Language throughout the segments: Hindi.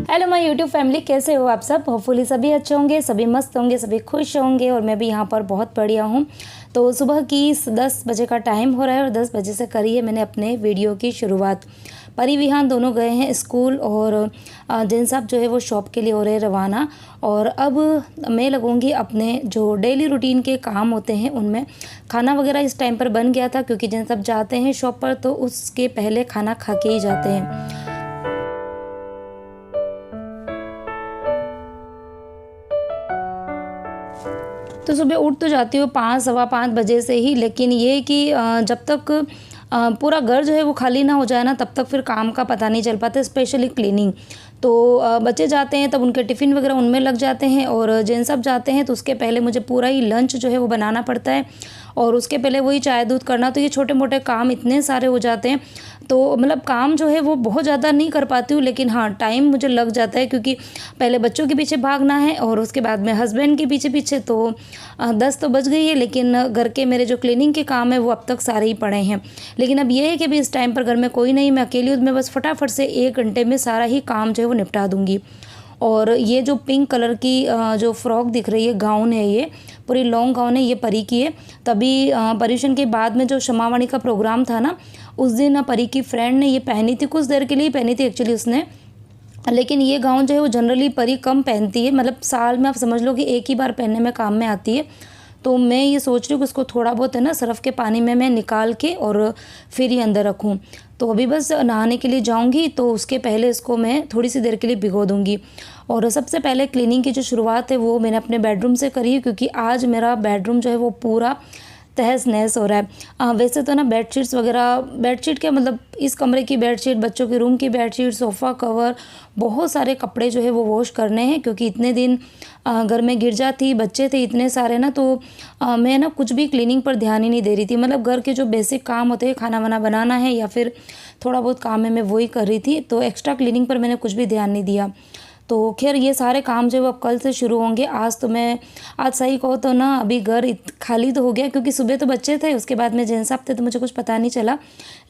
हेलो माय यूट्यूब फैमिली, कैसे हो आप सब। होपफुली सभी अच्छे होंगे, सभी मस्त होंगे, सभी खुश होंगे और मैं भी यहाँ पर बहुत बढ़िया हूँ। तो सुबह की 10 बजे का टाइम हो रहा है और 10 बजे से करी है मैंने अपने वीडियो की शुरुआत। परी विहान दोनों गए हैं स्कूल और जिन साहब जो है वो शॉप के लिए हो रहे रवाना। और अब मैं लगूंगी अपने जो डेली रूटीन के काम होते हैं उनमें। खाना वगैरह इस टाइम पर बन गया था क्योंकि जिन साहब जाते हैं शॉप पर तो उसके पहले खाना खा के ही जाते हैं। तो सुबह उठ तो जाती हूँ 5 सवा 5 बजे से ही, लेकिन ये कि जब तक पूरा घर जो है वो खाली ना हो जाए ना तब तक फिर काम का पता नहीं चल पाता, स्पेशली क्लीनिंग। तो बच्चे जाते हैं तब उनके टिफ़िन वगैरह उनमें लग जाते हैं और जेंट्स सब जाते हैं तो उसके पहले मुझे पूरा ही लंच जो है वो बनाना पड़ता है और उसके पहले वही चाय दूध करना। तो ये छोटे मोटे काम इतने सारे हो जाते हैं तो मतलब काम जो है वो बहुत ज़्यादा नहीं कर पाती हूँ, लेकिन हाँ टाइम मुझे लग जाता है क्योंकि पहले बच्चों के पीछे भागना है और उसके बाद में हस्बैंड के पीछे पीछे। तो 10 तो बज गई है, लेकिन घर के मेरे जो क्लीनिंग के काम है वो अब तक सारे ही पड़े हैं। लेकिन अब ये है कि अभी इस टाइम पर घर में कोई नहीं, मैं अकेली हूँ, मैं बस फटाफट से 1 घंटे में सारा ही काम जो है वो निपटा दूँगी। और ये जो पिंक कलर की जो फ्रॉक दिख रही है, गाउन है, ये पूरी लॉन्ग गाउन है, ये परी की है। तभी पर्यूषण के बाद में जो क्षमावाणी का प्रोग्राम था ना, उस दिन परी की फ्रेंड ने ये पहनी थी, कुछ देर के लिए पहनी थी एक्चुअली उसने। लेकिन ये गाउन जो है वो जनरली परी कम पहनती है, मतलब साल में आप समझ लो कि एक ही बार पहनने में काम में आती है। तो मैं ये सोच रही हूँ कि उसको थोड़ा बहुत है ना सर्फ़ के पानी में मैं निकाल के और फिर ही अंदर रखूँ। तो अभी बस नहाने के लिए जाऊँगी तो उसके पहले इसको मैं थोड़ी सी देर के लिए भिगो दूँगी। और सबसे पहले क्लीनिंग की जो शुरुआत है वो मैंने अपने बेडरूम से करी है क्योंकि आज मेरा बेडरूम जो है वो पूरा तहस नहस हो रहा है। वैसे तो ना बेडशीट्स वगैरह, बेडशीट क्या मतलब इस कमरे की बेडशीट, बच्चों के रूम की बेडशीट, सोफ़ा कवर, बहुत सारे कपड़े जो है वो वॉश करने हैं क्योंकि इतने दिन घर में गिरजा थी, बच्चे थे इतने सारे ना। तो मैं ना कुछ भी क्लीनिंग पर ध्यान ही नहीं दे रही थी, मतलब घर के जो बेसिक काम होते हैं, खाना वाना बनाना है या फिर थोड़ा बहुत काम है, मैं वही कर रही थी। तो एक्स्ट्रा क्लीनिंग पर मैंने कुछ भी ध्यान नहीं दिया। तो खैर ये सारे काम जो है वो अब कल से शुरू होंगे। आज तो मैं, आज सही कहो तो ना अभी घर खाली तो हो गया क्योंकि सुबह तो बच्चे थे, उसके बाद में जेंट्स साहब थे तो मुझे कुछ पता नहीं चला।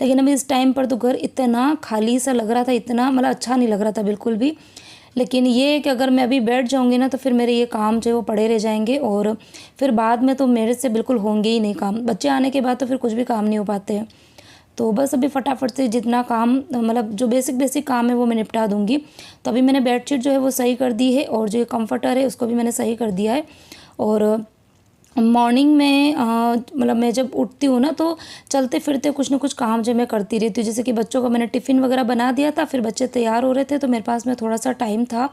लेकिन अभी इस टाइम पर तो घर इतना खाली सा लग रहा था, इतना मतलब अच्छा नहीं लग रहा था बिल्कुल भी। लेकिन ये है कि अगर मैं अभी बैठ जाऊँगी ना तो फिर मेरे ये काम जो है वो पड़े रह जाएंगे और फिर बाद में तो मेरे से बिल्कुल होंगे ही नहीं काम। बच्चे आने के बाद तो फिर कुछ भी काम नहीं हो पाते हैं। तो बस अभी फटाफट से जितना काम मतलब जो बेसिक काम है वो मैं निपटा दूँगी। तो अभी मैंने बेडशीट जो है वो सही कर दी है और जो ये कम्फर्टर है उसको भी मैंने सही कर दिया है। और मॉर्निंग में मतलब मैं जब उठती हूँ ना तो चलते फिरते कुछ ना कुछ काम जो मैं करती रहती हूँ। जैसे कि बच्चों का मैंने टिफ़िन वगैरह बना दिया था, फिर बच्चे तैयार हो रहे थे तो मेरे पास में थोड़ा सा टाइम था।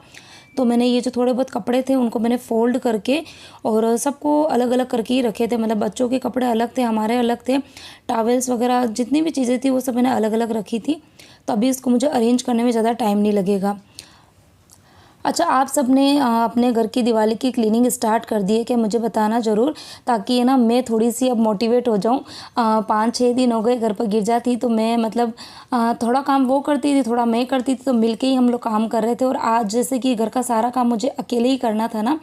तो मैंने ये जो थोड़े बहुत कपड़े थे उनको मैंने फ़ोल्ड करके और सबको अलग अलग करके ही रखे थे, मतलब बच्चों के कपड़े अलग थे, हमारे अलग थे, टॉवेल्स वगैरह जितनी भी चीज़ें थी वो सब मैंने अलग अलग रखी थी। तो अभी इसको मुझे अरेंज करने में ज़्यादा टाइम नहीं लगेगा। अच्छा, आप सब ने अपने घर की दिवाली की क्लीनिंग स्टार्ट कर दी है क्या, मुझे बताना ज़रूर, ताकि है ना मैं थोड़ी सी अब मोटिवेट हो जाऊँ। 5-6 दिन हो गए घर पर गिरजा थी तो मैं मतलब थोड़ा काम वो करती थी, थोड़ा मैं करती थी, तो मिलके ही हम लोग काम कर रहे थे। और आज जैसे कि घर का सारा काम मुझे अकेले ही करना था ना,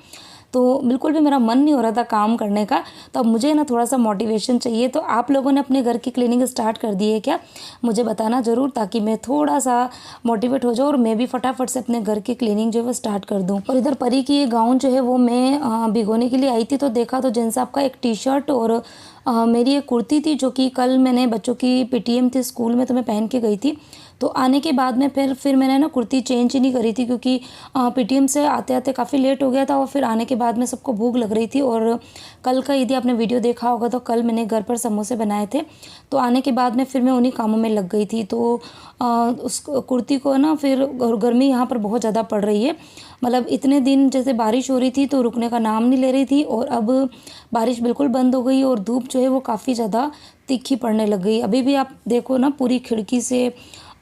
तो बिल्कुल भी मेरा मन नहीं हो रहा था काम करने का। तो अब मुझे ना थोड़ा सा मोटिवेशन चाहिए। तो आप लोगों ने अपने घर की क्लीनिंग स्टार्ट कर दी है क्या, मुझे बताना ज़रूर, ताकि मैं थोड़ा सा मोटिवेट हो जाऊँ और मैं भी फटाफट से अपने घर की क्लीनिंग जो है वो स्टार्ट कर दूँ। और इधर परी की ये गाउन जो है वो मैं भिगोने के लिए आई थी तो देखा तो जेंट्स साहब का एक टी शर्ट और मेरी एक कुर्ती थी जो कि कल मैंने बच्चों की पीटीएम थी स्कूल में तो मैं पहन के गई थी। तो आने के बाद में फिर मैंने ना कुर्ती चेंज ही नहीं करी थी क्योंकि पीटीएम से आते आते काफ़ी लेट हो गया था और फिर आने के बाद में सबको भूख लग रही थी। और कल का यदि आपने वीडियो देखा होगा तो कल मैंने घर पर समोसे बनाए थे, तो आने के बाद में फिर मैं उन्हीं कामों में लग गई थी। तो उस कुर्ती को ना फिर गर्मी यहाँ पर बहुत ज़्यादा पड़ रही है, मतलब इतने दिन जैसे बारिश हो रही थी तो रुकने का नाम नहीं ले रही थी और अब बारिश बिल्कुल बंद हो गई और धूप जो है वो काफ़ी ज़्यादा तीखी पड़ने लग गई। अभी भी आप देखो ना पूरी खिड़की से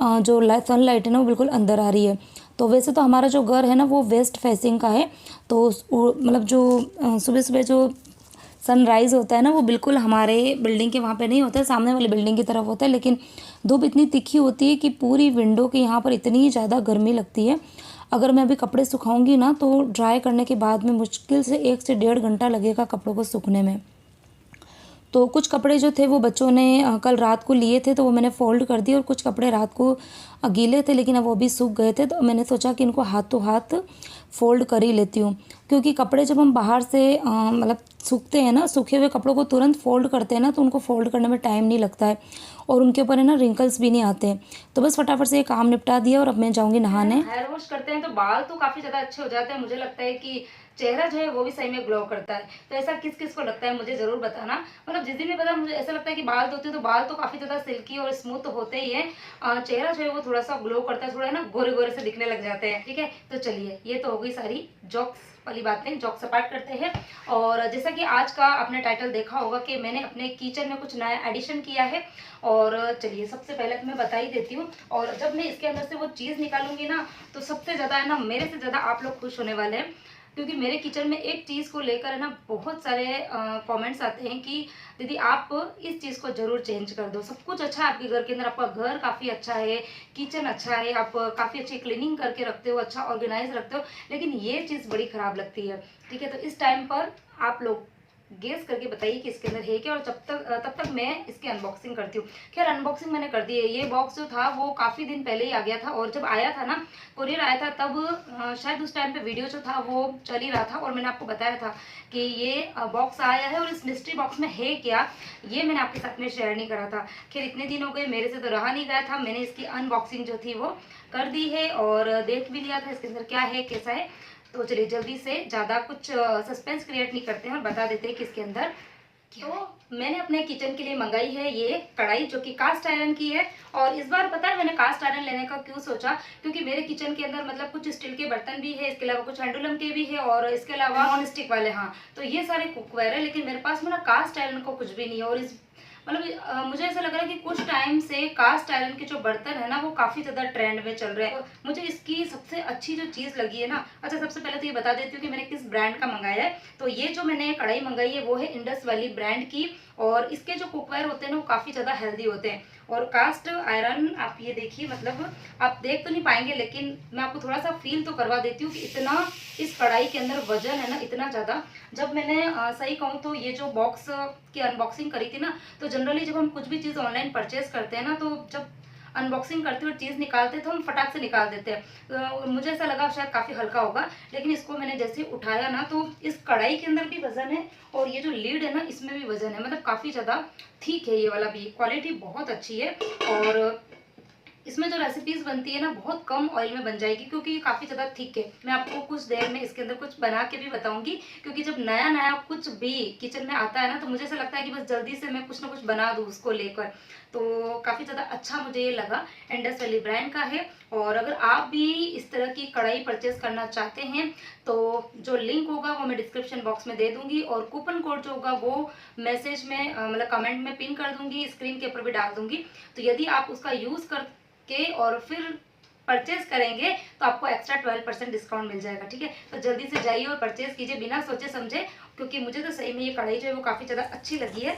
जो सनलाइट है ना वो बिल्कुल अंदर आ रही है। तो वैसे तो हमारा जो घर है ना वो वेस्ट फेसिंग का है, तो मतलब जो सुबह सुबह जो सनराइज़ होता है ना वो बिल्कुल हमारे बिल्डिंग के वहाँ पे नहीं होता है, सामने वाली बिल्डिंग की तरफ होता है। लेकिन धूप इतनी तीखी होती है कि पूरी विंडो के यहाँ पर इतनी ज़्यादा गर्मी लगती है। अगर मैं अभी कपड़े सुखाऊंगी ना तो ड्राई करने के बाद में मुश्किल से 1 से 1.5 घंटा लगेगा कपड़ों को सूखने में। तो कुछ कपड़े जो थे वो बच्चों ने कल रात को लिए थे, तो वो मैंने फ़ोल्ड कर दिए, और कुछ कपड़े रात को गीले थे लेकिन अब वो भी सूख गए थे, तो मैंने सोचा कि इनको हाथों हाथ फ़ोल्ड कर ही लेती हूँ। क्योंकि कपड़े जब हम बाहर से मतलब सूखते हैं ना, सूखे हुए कपड़ों को तुरंत फ़ोल्ड करते हैं ना, तो उनको फ़ोल्ड करने में टाइम नहीं लगता है और उनके ऊपर है ना रिंकल्स भी नहीं आते। तो बस फटाफट से ये काम निपटा दिया और अब मैं जाऊँगी नहाने। हेयर वॉश करते हैं तो बाल तो काफ़ी ज़्यादा अच्छे हो जाते हैं। मुझे लगता है कि चेहरा जो है वो भी सही में ग्लो करता है। तो ऐसा किस-किस को लगता है मुझे ज़रूर बताना। मतलब जिस दिन भी पता मुझे ऐसा लगता है कि बाल धोती हूँ तो बाल तो काफ़ी ज़्यादा सिल्की और स्मूथ तो होते ही हैं। चेहरा जो है वो थोड़ा-सा ग्लो करता है, थोड़ा है ना गोरे-गोरे से दिखने लग जाते हैं। ठीक है? तो चलिए ये तो हो गई सारी जोक्स वाली बातें, जोक्स अपार्ट करते हैं। और जैसा कि आज का आपने टाइटल देखा होगा कि मैंने अपने किचन में कुछ नया एडिशन किया है। और चलिए सबसे पहले तो मैं बता ही देती हूँ। और जब मैं इसके अंदर से वो चीज़ निकालूंगी ना, तो सबसे ज़्यादा है ना मेरे से ज़्यादा आप लोग खुश होने वाले हैं। क्योंकि मेरे किचन में एक चीज़ को लेकर है ना बहुत सारे कमेंट्स आते हैं कि दीदी आप इस चीज़ को ज़रूर चेंज कर दो। सब कुछ अच्छा है आपके घर के अंदर, आपका घर काफ़ी अच्छा है, किचन अच्छा है, आप काफ़ी अच्छी क्लीनिंग करके रखते हो, अच्छा ऑर्गेनाइज रखते हो, लेकिन ये चीज़ बड़ी ख़राब लगती है। ठीक है? तो इस टाइम पर आप लोग गेस करके बताइए कि इसके अंदर है क्या, और तब तक मैं इसकी अनबॉक्सिंग करती हूँ। खैर अनबॉक्सिंग मैंने कर दी है। ये बॉक्स जो था वो काफ़ी दिन पहले ही आ गया था, और जब आया था ना, कोरियर आया था, तब शायद उस टाइम पे वीडियो जो था वो चल ही रहा था और मैंने आपको बताया था कि ये बॉक्स आया है और इस मिस्ट्री बॉक्स में है क्या, ये मैंने आपके साथ में शेयर नहीं करा था। खैर इतने दिन हो गए, मेरे से तो रहा नहीं गया था, मैंने इसकी अनबॉक्सिंग जो थी वो कर दी है और देख भी लिया था इसके अंदर क्या है कैसा है। तो चलिए जल्दी से, ज़्यादा कुछ सस्पेंस क्रिएट नहीं करते हैं और बता देते हैं कि इसके अंदर क्या है। तो मैंने अपने किचन के लिए मंगाई है ये कढ़ाई, जो कि कास्ट आयरन की है। और इस बार पता है मैंने कास्ट आयरन लेने का क्यों सोचा, क्योंकि मेरे किचन के अंदर मतलब कुछ स्टील के बर्तन भी है, इसके अलावा कुछ हैंडलूम के भी है, और इसके अलावा नॉन स्टिक वाले, हाँ, तो ये सारे कुकवेयर है, लेकिन मेरे पास में ना कास्ट आयरन का कुछ भी नहीं है। और इस मतलब मुझे ऐसा लग रहा है कि कुछ टाइम से कास्ट आयरन के जो बर्तन है ना वो काफ़ी ज़्यादा ट्रेंड में चल रहे हैं। मुझे इसकी सबसे अच्छी जो चीज़ लगी है ना, अच्छा सबसे पहले तो ये बता देती हूँ कि मैंने किस ब्रांड का मंगाया है। तो ये जो मैंने कढ़ाई मंगाई है वो है इंडस वैली ब्रांड की, और इसके जो कुकवेयर होते हैं ना वो काफ़ी ज़्यादा हेल्दी होते हैं। और कास्ट आयरन आप ये देखिए, मतलब आप देख तो नहीं पाएंगे लेकिन मैं आपको थोड़ा सा फील तो करवा देती हूँ कि इतना इस कढ़ाई के अंदर वजन है ना, इतना ज़्यादा। जब मैंने सही कहूँ तो ये जो बॉक्स की अनबॉक्सिंग करी थी ना, तो जनरली जब हम कुछ भी चीज़ ऑनलाइन परचेज करते हैं ना, तो जब अनबॉक्सिंग करते हुए चीज़ निकालते हैं तो हम फटाक से निकाल देते हैं। तो मुझे ऐसा लगा शायद काफ़ी हल्का होगा, लेकिन इसको मैंने जैसे उठाया ना, तो इस कढ़ाई के अंदर भी वजन है और ये जो लीड है ना इसमें भी वजन है, मतलब काफ़ी ज़्यादा ठीक है ये वाला भी, क्वालिटी बहुत अच्छी है। और इसमें जो रेसिपीज बनती है ना बहुत कम ऑयल में बन जाएगी, क्योंकि ये काफ़ी ज़्यादा थिक है। मैं आपको कुछ देर में इसके अंदर कुछ बना के भी बताऊंगी, क्योंकि जब नया नया कुछ भी किचन में आता है ना, तो मुझे ऐसा लगता है कि बस जल्दी से मैं कुछ ना कुछ बना दूँ उसको लेकर। तो काफ़ी ज़्यादा अच्छा मुझे ये लगा, इंडस वैली ब्रांड का है। और अगर आप भी इस तरह की कढ़ाई परचेज करना चाहते हैं तो जो लिंक होगा वो मैं डिस्क्रिप्शन बॉक्स में दे दूंगी, और कूपन कोड जो होगा वो मैसेज में मतलब कमेंट में पिन कर दूंगी, स्क्रीन के ऊपर भी डाल दूंगी। तो यदि आप उसका यूज़ कर के और फिर परचेज करेंगे तो आपको एक्स्ट्रा 12% डिस्काउंट मिल जाएगा। ठीक है? तो जल्दी से जाइए और परचेज कीजिए बिना सोचे समझे, क्योंकि मुझे तो सही में ये कढ़ाई जो है वो काफ़ी ज़्यादा अच्छी लगी है।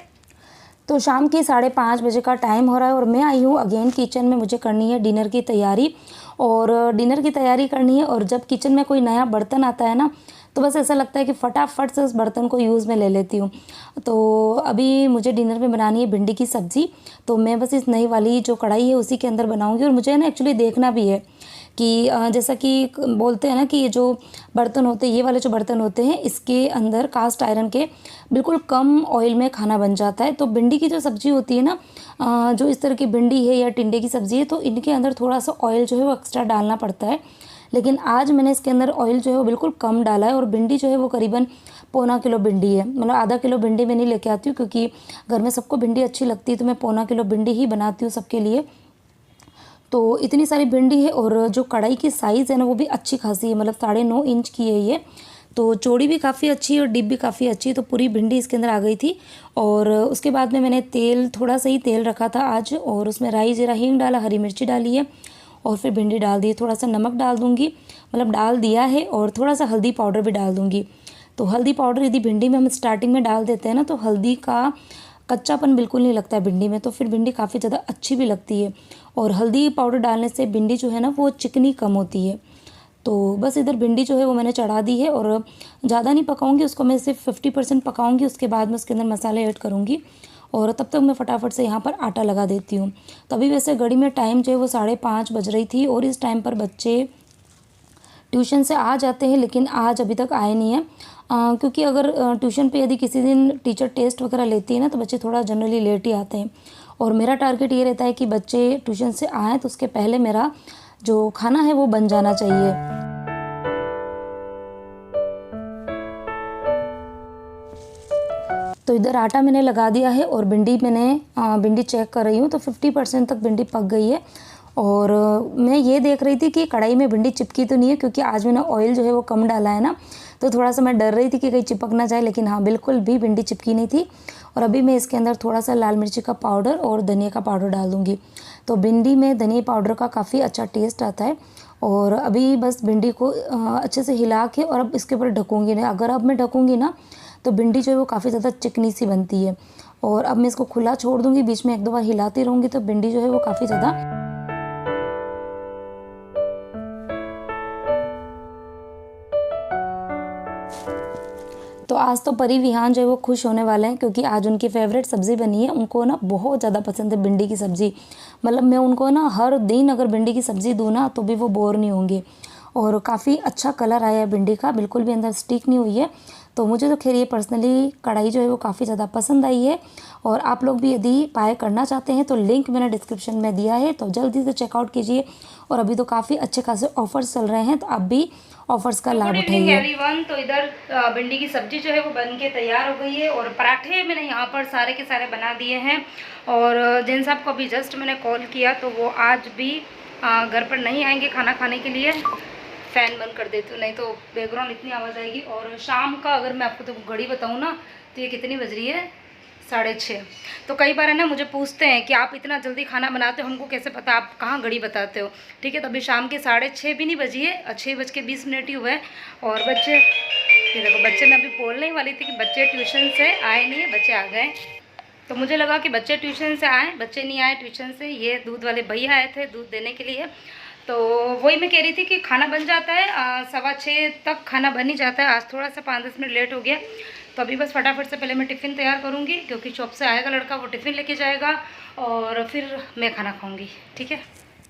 तो शाम की 5:30 बजे का टाइम हो रहा है और मैं आई हूँ अगेन किचन में। मुझे करनी है डिनर की तैयारी, और डिनर की तैयारी करनी है। और जब किचन में कोई नया बर्तन आता है ना, तो बस ऐसा लगता है कि फटाफट से उस बर्तन को यूज़ में ले लेती हूँ। तो अभी मुझे डिनर में बनानी है भिंडी की सब्ज़ी, तो मैं बस इस नई वाली जो कढ़ाई है उसी के अंदर बनाऊँगी। और मुझे ना एक्चुअली देखना भी है कि जैसा कि बोलते हैं ना कि ये जो बर्तन होते हैं, ये वाले जो बर्तन होते हैं, इसके अंदर कास्ट आयरन के बिल्कुल कम ऑयल में खाना बन जाता है। तो भिंडी की जो सब्ज़ी होती है ना, जो इस तरह की भिंडी है या टिंडे की सब्ज़ी है, तो इनके अंदर थोड़ा सा ऑयल जो है वो एक्स्ट्रा डालना पड़ता है। लेकिन आज मैंने इसके अंदर ऑयल जो है वो बिल्कुल कम डाला है। और भिंडी जो है वो करीबन पौना किलो भिंडी है, मतलब आधा किलो भिंडी मैं नहीं लेके आती हूँ, क्योंकि घर में सबको भिंडी अच्छी लगती है, तो मैं पौना किलो भिंडी ही बनाती हूँ सबके लिए। तो इतनी सारी भिंडी है, और जो कढ़ाई की साइज़ है ना वो भी अच्छी खासी है, मतलब 9.5 इंच की है ये। तो चौड़ी भी काफ़ी अच्छी है और डिप भी काफ़ी अच्छी है। तो पूरी भिंडी इसके अंदर आ गई थी। और उसके बाद में मैंने तेल, थोड़ा सा ही तेल रखा था आज, और उसमें राई जीरा हींग डाला, हरी मिर्ची डाली है, और फिर भिंडी डाल दी। थोड़ा सा नमक डाल दूँगी, मतलब डाल दिया है, और थोड़ा सा हल्दी पाउडर भी डाल दूँगी। तो हल्दी पाउडर यदि भिंडी में हम स्टार्टिंग में डाल देते हैं ना, तो हल्दी का कच्चापन बिल्कुल नहीं लगता है भिंडी में, तो फिर भिंडी काफ़ी ज़्यादा अच्छी भी लगती है। और हल्दी पाउडर डालने से भिंडी जो है ना वो चिकनी कम होती है। तो बस इधर भिंडी जो है वो मैंने चढ़ा दी है और ज़्यादा नहीं पकाऊंगी उसको, मैं सिर्फ 50% पकाऊंगी। उसके बाद मैं उसके अंदर मसाले ऐड करूँगी और तब तक मैं फटाफट से यहाँ पर आटा लगा देती हूँ। तभी वैसे घड़ी में टाइम जो है वो 5:30 बज रही थी और इस टाइम पर बच्चे ट्यूशन से आ जाते हैं, लेकिन आज अभी तक आए नहीं हैं। क्योंकि अगर ट्यूशन पे यदि किसी दिन टीचर टेस्ट वगैरह लेती है ना, तो बच्चे थोड़ा जनरली लेट ही आते हैं। और मेरा टारगेट ये रहता है कि बच्चे ट्यूशन से आएँ तो उसके पहले मेरा जो खाना है वो बन जाना चाहिए। तो इधर आटा मैंने लगा दिया है और भिंडी चेक कर रही हूँ तो 50% तक भिंडी पक गई है। और मैं ये देख रही थी कि कढ़ाई में भिंडी चिपकी तो नहीं है, क्योंकि आज मैंने ऑयल जो है वो कम डाला है ना, तो थोड़ा सा मैं डर रही थी कि कहीं चिपक ना जाए, लेकिन हाँ बिल्कुल भी भिंडी चिपकी नहीं थी। और अभी मैं इसके अंदर थोड़ा सा लाल मिर्ची का पाउडर और धनिया का पाउडर डाल दूँगी। तो भिंडी में धनिया पाउडर का काफ़ी अच्छा टेस्ट आता है। और अभी बस भिंडी को अच्छे से हिला के और अब इसके ऊपर ढकूँगी नहीं। अगर अब मैं ढकूँगी ना तो भिंडी जो है वो काफ़ी ज़्यादा चिकनी सी बनती है। और अब मैं इसको खुला छोड़ दूँगी, बीच में 1-2 बार हिलाती रहूँगी तो भिंडी जो है वो काफ़ी ज़्यादा तो आज तो परी विहान जो है वो खुश होने वाले हैं, क्योंकि आज उनकी फेवरेट सब्ज़ी बनी है। उनको ना बहुत ज़्यादा पसंद है भिंडी की सब्ज़ी। मतलब मैं उनको ना हर दिन अगर भिंडी की सब्ज़ी दूँ ना तो भी वो बोर नहीं होंगे। और काफ़ी अच्छा कलर आया है भिंडी का, बिल्कुल भी अंदर स्टिक नहीं हुई है। तो मुझे तो खैर ये पर्सनली कढ़ाई जो है वो काफ़ी ज़्यादा पसंद आई है। और आप लोग भी यदि बाय करना चाहते हैं तो लिंक मैंने डिस्क्रिप्शन में दिया है, तो जल्दी से चेकआउट कीजिए। और अभी तो काफ़ी अच्छे खासे ऑफर्स चल रहे हैं, तो आप भी ऑफर्स का लाभ उठाइए। एवरीवन, तो इधर भिंडी की सब्जी जो है वो बन के तैयार हो गई है और पराठे मैंने यहाँ पर सारे के सारे बना दिए हैं। और जिन साहब को अभी जस्ट मैंने कॉल किया तो वो आज भी घर पर नहीं आएंगे खाना खाने के लिए। फ़ैन बंद कर देती हूँ, नहीं तो बैकग्राउंड इतनी आवाज़ आएगी। और शाम का अगर मैं आपको तो घड़ी बताऊँ ना तो ये कितनी बज रही है, 6:30। तो कई बार है ना मुझे पूछते हैं कि आप इतना जल्दी खाना बनाते हो, हमको कैसे पता, आप कहाँ घड़ी बताते हो। ठीक है, तो अभी शाम के 6:30 भी नहीं बजी है, 6:20 ही हुए हैं। और बच्चे, ये देखो बच्चे, मैं अभी बोलने ही वाली थी कि बच्चे ट्यूशन से आए नहीं है, बच्चे आ गए। तो मुझे लगा कि बच्चे ट्यूशन से आए, बच्चे नहीं आए ट्यूशन से। ये दूध वाले भैया आए थे दूध देने के लिए। तो वही मैं कह रही थी कि खाना बन जाता है 6:15 तक खाना बन ही जाता है। आज थोड़ा सा 5-10 मिनट लेट हो गया। तो अभी बस फटाफट से पहले मैं टिफ़िन तैयार करूँगी, क्योंकि शॉप से आएगा लड़का, वो टिफ़िन लेके जाएगा और फिर मैं खाना खाऊँगी। ठीक है।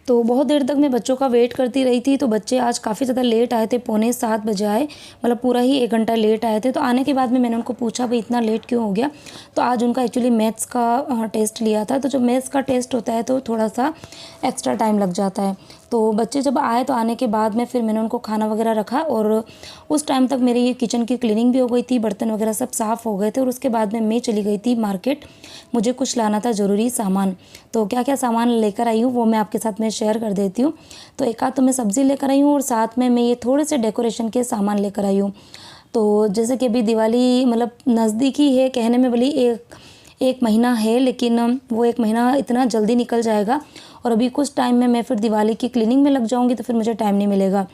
तो बहुत देर तक मैं बच्चों का वेट करती रही थी। तो बच्चे आज काफ़ी ज़्यादा लेट आए थे, 6:45 बजे आए, मतलब पूरा ही 1 घंटा लेट आए थे। तो आने के बाद में मैंने उनको पूछा भाई इतना लेट क्यों हो गया। तो आज उनका एक्चुअली मैथ्स का टेस्ट लिया था। तो जब मैथ्स का टेस्ट होता है तो थोड़ा सा एक्स्ट्रा टाइम लग जाता है। तो बच्चे जब आए तो आने के बाद में फिर मैंने उनको खाना वगैरह रखा और उस टाइम तक मेरी ये किचन की क्लीनिंग भी हो गई थी, बर्तन वगैरह सब साफ़ हो गए थे। और उसके बाद में मैं चली गई थी मार्केट, मुझे कुछ लाना था ज़रूरी सामान। तो क्या क्या सामान लेकर आई हूँ वो मैं आपके साथ में शेयर कर देती हूँ। तो एक आध तो मैं सब्ज़ी लेकर आई हूँ और साथ में मैं ये थोड़े से डेकोरेशन के सामान लेकर आई हूँ। तो जैसे कि अभी दिवाली मतलब नज़दीक ही है, कहने में भले एक महीना है, लेकिन वो 1 महीना इतना जल्दी निकल जाएगा। और अभी कुछ टाइम में मैं फिर दिवाली की क्लीनिंग में लग जाऊंगी, तो फिर मुझे टाइम नहीं मिलेगा।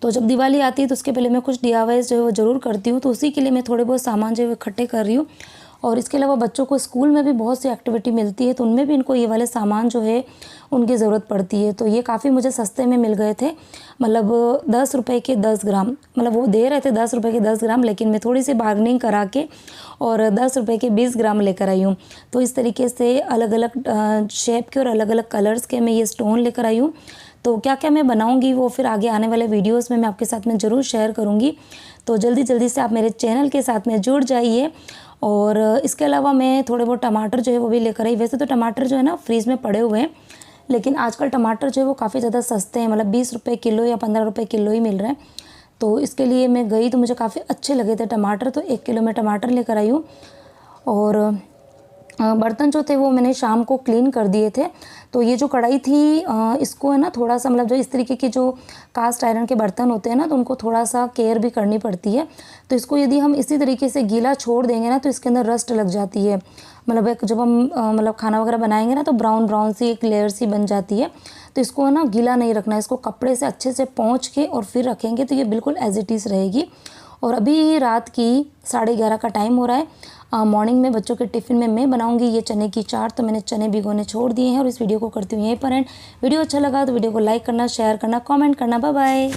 तो जब दिवाली आती है तो उसके पहले मैं कुछ DIYs जो है वो ज़रूर करती हूँ। तो उसी के लिए मैं थोड़े बहुत सामान जो है वो इकट्ठे कर रही हूँ। और इसके अलावा बच्चों को स्कूल में भी बहुत सी एक्टिविटी मिलती है, तो उनमें भी इनको ये वाले सामान जो है उनकी ज़रूरत पड़ती है। तो ये काफ़ी मुझे सस्ते में मिल गए थे, मतलब 10 रुपये के 10 ग्राम, मतलब वो दे रहे थे 10 रुपये के 10 ग्राम, लेकिन मैं थोड़ी सी बार्गनिंग करा के और 10 रुपये के 20 ग्राम लेकर आई हूँ। तो इस तरीके से अलग अलग शेप के और अलग अलग कलर्स के मैं ये स्टोन लेकर आई हूँ। तो क्या क्या मैं बनाऊँगी वो फिर आगे आने वाले वीडियोज़ में मैं आपके साथ में ज़रूर शेयर करूँगी। तो जल्दी जल्दी से आप मेरे चैनल के साथ में जुड़ जाइए। और इसके अलावा मैं थोड़े बहुत टमाटर जो है वो भी लेकर आई। वैसे तो टमाटर जो है ना फ्रीज़ में पड़े हुए हैं, लेकिन आजकल टमाटर जो है वो काफ़ी ज़्यादा सस्ते हैं, मतलब 20 रुपये किलो या 15 रुपये किलो ही मिल रहे हैं। तो इसके लिए मैं गई तो मुझे काफ़ी अच्छे लगे थे टमाटर, तो 1 किलो मैं टमाटर लेकर आई हूँ। और बर्तन जो थे वो मैंने शाम को क्लीन कर दिए थे। तो ये जो कढ़ाई थी इसको है ना थोड़ा सा, मतलब जो इस तरीके के जो कास्ट आयरन के बर्तन होते हैं ना, तो उनको थोड़ा सा केयर भी करनी पड़ती है। तो इसको यदि हम इसी तरीके से गीला छोड़ देंगे ना तो इसके अंदर रस्ट लग जाती है, मतलब जब हम मतलब खाना वगैरह बनाएंगे ना तो ब्राउन ब्राउन सी एक लेयर सी बन जाती है। तो इसको ना गीला नहीं रखना है, इसको कपड़े से अच्छे से पोंछ के और फिर रखेंगे तो ये बिल्कुल एज इट इज़ रहेगी। और अभी रात की 11:30 का टाइम हो रहा है। मॉर्निंग में बच्चों के टिफ़िन में मैं बनाऊंगी ये चने की चाट। तो मैंने चने भिगोने छोड़ दिए हैं और इस वीडियो को करती हूँ यहीं पर एंड। वीडियो अच्छा लगा तो वीडियो को लाइक करना, शेयर करना, कमेंट करना। Bye bye.